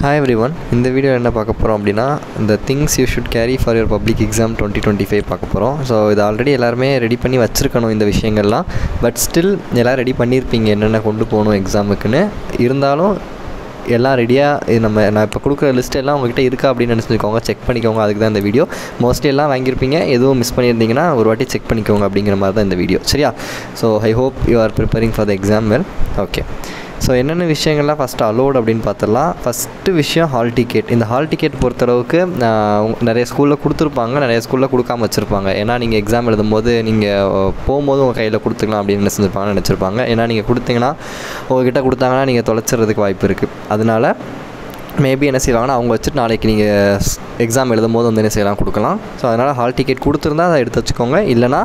Hi everyone, இந்த video என்ன பார்க்க போகிறோம் அப்படின்னா the things you should carry for your public exam 2025 பார்க்க போகிறோம். ஸோ இது ஆல்ரெடி எல்லாருமே ரெடி பண்ணி வச்சுருக்கணும் இந்த விஷயங்கள்லாம். பட் ஸ்டில் எல்லாம் ரெடி பண்ணியிருப்பீங்க என்னென்ன கொண்டு போகணும் எக்ஸாமுக்குன்னு. இருந்தாலும் எல்லாம் ரெடியாக நான் இப்போ கொடுக்குற லிஸ்ட் எல்லாம் உங்கள்கிட்ட இருக்கா அப்படின்னு நினச்சிக்கோங்க, செக் பண்ணிக்கோங்க. அதுக்கு தான் இந்த வீடியோ. மோஸ்ட்லி எல்லாம் வாங்கியிருப்பீங்க, எதுவும் மிஸ் பண்ணியிருந்தீங்கன்னா ஒரு வாட்டி செக் பண்ணிக்கோங்க அப்படிங்கிற மாதிரி தான் இந்த வீடியோ. சரியா? So I hope you are preparing for the exam well. Okay, so என்னென்ன விஷயங்கள்லாம் ஃபஸ்ட்டு அலோட் அப்படின்னு பார்த்துடலாம். ஃபஸ்ட்டு விஷயம் ஹால் டிக்கெட். இந்த ஹால் டிக்கெட் பொறுத்தளவுக்கு நிறைய ஸ்கூலில் கொடுத்துருப்பாங்க, நிறைய ஸ்கூலில் கொடுக்காம வச்சுருப்பாங்க. ஏன்னா நீங்கள் எக்ஸாம் எழுதும்போது நீங்கள் போகும்போது உங்கள் கையில் கொடுத்துக்கலாம் அப்படின்னு என்ன செஞ்சுருப்பாங்கன்னு நினச்சிருப்பாங்க. ஏன்னா நீங்கள் கொடுத்தீங்கன்னா உங்கள்கிட்ட கொடுத்தாங்கன்னா நீங்கள் தொலைச்சிறதுக்கு வாய்ப்பு இருக்குது. அதனால மேபி என்ன செய்வாங்கன்னா அவங்க வச்சுட்டு நாளைக்கு நீங்கள் எக்ஸாம் எழுதும் போது வந்து என்ன செய்யலாம், கொடுக்கலாம். ஸோ அதனால் ஹால் டிக்கெட் கொடுத்துருந்தா அதை எடுத்து வச்சுக்கோங்க. இல்லைனா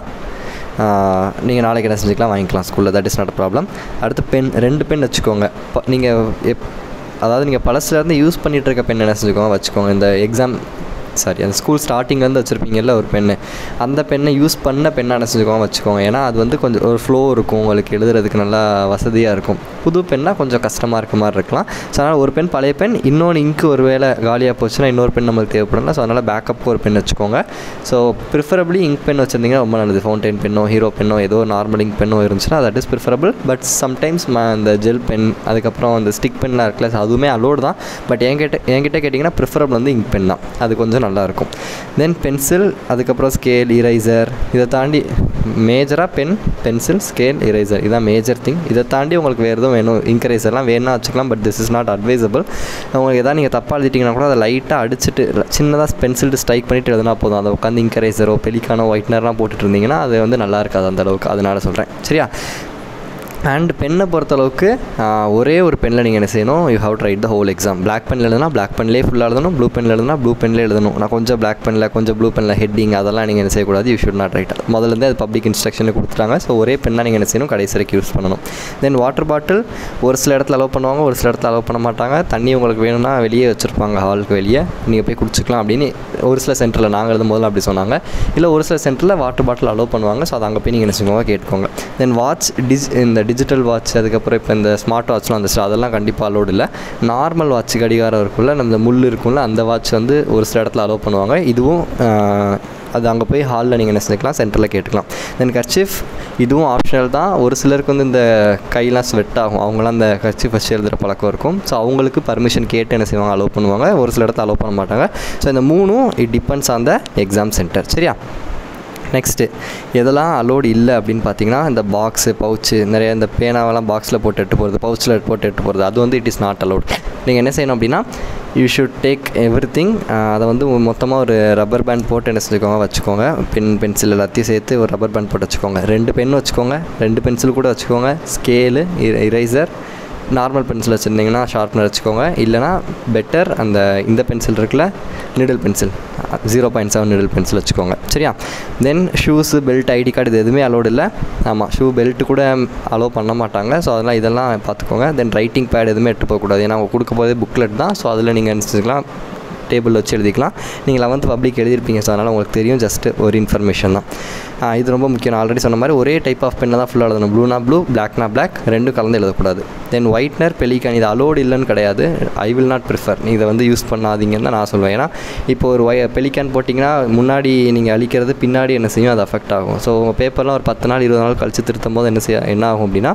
நீங்கள் நாளைக்கு என்ன செஞ்சுக்கலாம், வாங்கிக்கலாம் ஸ்கூலில். That is not a problem. அடுத்து பென், 2 பென் வச்சுக்கோங்க. நீங்கள் அதாவது நீங்கள் பழசுலேருந்து யூஸ் பண்ணிகிட்டு இருக்க பென் என்ன செஞ்சுக்கோங்க, வச்சுக்கோங்க. இந்த எக்ஸாம் அந்த ஸ்கூல் ஸ்டார்டிங்லேருந்து வச்சுருப்பீங்கல்ல ஒரு பென்னு, அந்த பெண்ணை யூஸ் பண்ண பெண்ணை என்ன செஞ்சுக்கோங்க, வச்சுக்கோங்க. ஏன்னா அது வந்து கொஞ்சம் ஒரு ஃப்ளோ இருக்கும், உங்களுக்கு எழுதுறதுக்கு நல்லா வசதியாக இருக்கும். புது பெண்ணாக கொஞ்சம் கஷ்டமாக இருக்க மாதிரி இருக்கலாம். ஸோ அதனால் ஒரு பென் பழைய பென், இன்னொன்று இங்கு ஒரு வேளை காலியாக போச்சுன்னா இன்னொரு பென் நம்மளுக்கு தேவைப்படல. ஸோ அதனால் பேக்கப்புக்கு ஒரு பென் வச்சுக்கோங்க. ஸோ ப்ரிஃபரபிளி இங்க் பென் வச்சுருந்தீங்கன்னா ரொம்ப நல்லது. ஃபவுண்டைன் பென்னோ ஹீரோ பென்னோ ஏதோ நார்மல் இங்க் பென்னோ இருந்துச்சுன்னா that is preferable. But sometimes இந்த ஜெல் பென், அதுக்கப்புறம் அந்த ஸ்டிக் பென்லாம் இருக்குல்ல, அதுவுமே அலோடு தான். பட் என்கிட்ட கேட்டிங்கன்னா ப்ரிஃபரபிள் வந்து இங்க் பென் தான். அது கொஞ்சம் நல்லாயிருக்கும். தென் பென்சில், அதுக்கப்புறம் ஸ்கேல், இரேசர். இதை தாண்டி மேஜராக பென்சில், ஸ்கேல், இரேசர் இதுதான் மேஜர் திங். இதை தாண்டி உங்களுக்கு வேறு எதுவும் வேணும், இங்க் இரேசர்லாம் வேணும்னா வச்சுக்கலாம். But this is not advisable. உங்களுக்கு எதாவது நீங்கள் தப்பாக எழுதிட்டிங்கன்னா கூட அதை லைட்டாக அடிச்சுட்டு சின்னதாக பென்சில் ஸ்ட்ரைக் பண்ணிவிட்டு எழுதுனா போதும். அதை உட்காந்து இங்க் இரேசரோ பெலிக்கானோ ஒயிட்னர்லாம் போட்டுட்டு இருந்தீங்கன்னா அது வந்து நல்லா இருக்காது அந்தளவுக்கு. அதனால் சொல்கிறேன். சரியா? அண்ட் பென்னை பொறுத்தளவுக்கு ஒரே ஒரு பெனில் நீங்கள் என்ன செய்யணும், you have to write the whole exam. Black பெனில் எழுதுனா பிளாக் பென்லேயே ஃபுல்லாக எழுதணும், ப்ளூ பெனில் எழுதுனா ப்ளூ பென்லேயே எழுதணும். நான் கொஞ்சம் பிளாக் பெனில் கொஞ்சம் ப்ளூ பெனில் ஹெட்டிங் அதெல்லாம் நீங்கள் என்ன செய்யக்கூடாது, யூ ஷுட் நாட் ரைட். முதல்லேருந்தே அது பப்ளிக் இன்ஸ்ட்ரக்ஷனில் கொடுத்துட்டாங்க. ஸோ ஒரே பெண்ணாக நீங்கள் என்ன செய்யணும், கடைசி வரைக்கும் யூஸ் பண்ணணும். தென் வாட்டர் பாட்டில் ஒரு சில இடத்துல அலோவ் பண்ணுவாங்க, ஒரு சில இடத்துல அலோவ் பண்ண மாட்டாங்க. தண்ணி உங்களுக்கு வேணும்னா வெளியே வச்சுருப்பாங்க, ஹாலுக்கு வெளியே நீங்கள் போய் குடிச்சிக்கலாம் அப்படின்னு ஒரு சில சென்டரில் நாங்கள் எழுதும் போதெல்லாம் அப்படி சொன்னாங்க. இல்லை ஒரு சில சென்டரில் வாட்டர் பாட்டில் அலோவ் பண்ணுவாங்க. ஸோ அதை அங்கே போய் நீங்கள் என்ன செய்வோங்க, கேட்டுக்கோங்க. தென் வாட்ச், இந்த டிஜிட்டல் வாட்ச், அதுக்கப்புறம் இப்போ இந்த ஸ்மார்ட் வாட்ச்லாம் அதெல்லாம் கண்டிப்பாக அலோடு இல்லை. நார்மல் வாட்ச் கடிகாரம் இருக்குல்ல, நம்ம முள் இருக்கும்ல, அந்த வாட்ச் வந்து ஒரு சில இடத்துல அலோவ் பண்ணுவாங்க. இதுவும் அது அங்கே போய் ஹாலில் நீங்கள் என்ன செஞ்சுக்கலாம், சென்டரில் கேட்டுக்கலாம். தென் கர்ச்சீஃப், இதுவும் ஆப்ஷனல் தான். ஒரு சிலருக்கு வந்து இந்த கையெல்லாம் ஸ்வெட் ஆகும், அவங்களாம் அந்த கர்ச்சீஃப் வச்சு எழுதுகிற பழக்கம் இருக்கும். ஸோ அவங்களுக்கு பர்மிஷன் கேட்டு என்ன செய்வாங்க, அலோவ் பண்ணுவாங்க. ஒரு சில இடத்துல அலோவ் பண்ண மாட்டாங்க. ஸோ இந்த மூணும் it depends on the exam centre. சரியா? நெக்ஸ்ட்டு எதெல்லாம் அலோடு இல்லை அப்படின்னு பார்த்தீங்கன்னா, இந்த பாக்ஸு, பவுச்சு, நிறைய இந்த பேனாவெல்லாம் பாக்ஸில் போட்டு எட்டு போகிறது, பவுச்சில் போட்டு எட்டு போகிறது, அது வந்து இட் இஸ் நாட் அலோட். நீங்கள் என்ன செய்யணும் அப்படின்னா, யூ ஷுட் டேக் எவ்ரிதிங். அதை வந்து மொத்தமாக ஒரு ரப்பர் பேண்ட் போட்டு என்ன செஞ்சுக்கோங்க, வச்சுக்கோங்க. பென்சில் எல்லாத்தையும் சேர்த்து ஒரு ரப்பர் பேண்ட் போட்டு வச்சுக்கோங்க. 2 பென் வச்சுக்கோங்க, 2 பென்சில் கூட வச்சுக்கோங்க. ஸ்கேலு, இரேசர், நார்மல் பென்சில் வச்சுருந்தீங்கன்னா ஷார்ப்னர் வச்சுக்கோங்க. இல்லைனா பெட்டர் இந்த பென்சில் இருக்குல்ல, நிடில் பென்சில், 0.7 நிடில் பென்சில் வச்சுக்கோங்க. சரியா? தென் ஷூஸு, பெல்ட், ஐடி கார்டு இது எதுவுமே அலோடு இல்லை. ஆமாம், ஷூ பெல்ட்டு கூட அலோவ் பண்ண மாட்டாங்க. ஸோ இதெல்லாம் பார்த்துக்கோங்க. தென் ரைட்டிங் பேட் எதுவுமே எடுத்து போகக்கூடாது. ஏன்னா அவங்க கொடுக்க போதே புக்லெட் தான். ஸோ அதில் நீங்கள் நினச்சிக்கலாம், டேபிளில் வச்சு எழுதிக்கலாம். நீங்கள் 11th பப்ளிக் எழுதியிருப்பீங்க. ஸோ அதனால் உங்களுக்கு தெரியும், ஜஸ்ட்டு ஒரு இன்ஃபர்மேஷன் தான். இது ரொம்ப முக்கியம். நான் ஆல்ரெடி சொன்ன மாதிரி ஒரே டைப் ஆஃப் பெண்ணை தான் ஃபுல்லாக எழுதணும். ப்ளூனா ப்ளூ, பிளாக்னா பிளாக், 2 கலந்து எழுதக்கூடாது. தென் ஒயிட்னர், பெலிகான் இது அலோடு இல்லைன்னு கிடையாது. I will not prefer. இதை வந்து யூஸ் பண்ணாதீங்கன்னு தான் நான் சொல்லுவேன். ஏன்னா இப்போ ஒரு பெலிகான் போட்டிங்கன்னா முன்னாடி நீங்கள் அழிக்கிறது பின்னாடி என்ன செய்யும், அது அஃபெக்ட் ஆகும். ஸோ உங்கள் பேப்பர்லாம் ஒரு 10 நாள் 20 நாள் கழிச்சு திருத்தும் போது என்ன ஆகும் அப்படின்னா,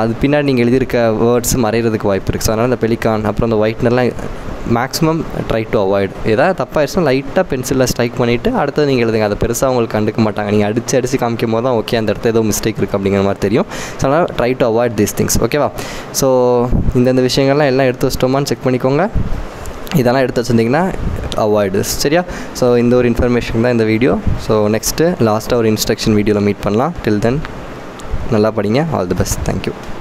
அது பின்னாடி நீங்கள் எழுதியிருக்க வேர்ட்ஸ் மறைகிறதுக்கு வாய்ப்பு இருக்குது. ஸோ அதனால் இந்த பெலிகான் அப்புறம் இந்த ஒயிட்னர்லாம் மேக்ஸிமம் ட்ரை டு அவாய்ட். ஏதாவது தப்பாகிடுச்சுன்னா லைட்டாக பென்சிலில் ஸ்ட்ரைக் பண்ணிவிட்டு அடுத்தது நீங்கள் எழுதுங்க. அதை பெருசாக உங்களுக்கு கண்டுக்க மாட்டாங்க. நீங்கள் அடித்து காமிக்கும் போது தான் ஓகே அந்த இடத்துல ஏதோ மிஸ்டேக் இருக்குது அப்படிங்கிற மாதிரி தெரியும். ஸோ அதனால் try to avoid these things. ஓகேவா? ஸோ இந்த விஷயங்கள்லாம் எல்லாம் எடுத்து வச்சிட்டோமான்னு செக் பண்ணிக்கோங்க. இதெல்லாம் எடுத்து வச்சுருந்தீங்கன்னா அவாய்டு. சரியா? ஸோ இந்த ஒரு இன்ஃபர்மேஷன் தான் இந்த வீடியோ. ஸோ நெக்ஸ்ட்டு லாஸ்ட்டாக ஒரு இன்ஸ்ட்ரக்ஷன் வீடியோவில் மீட் பண்ணலாம். டில் தென் நல்லா படிங்க. All the best. தேங்க்யூ.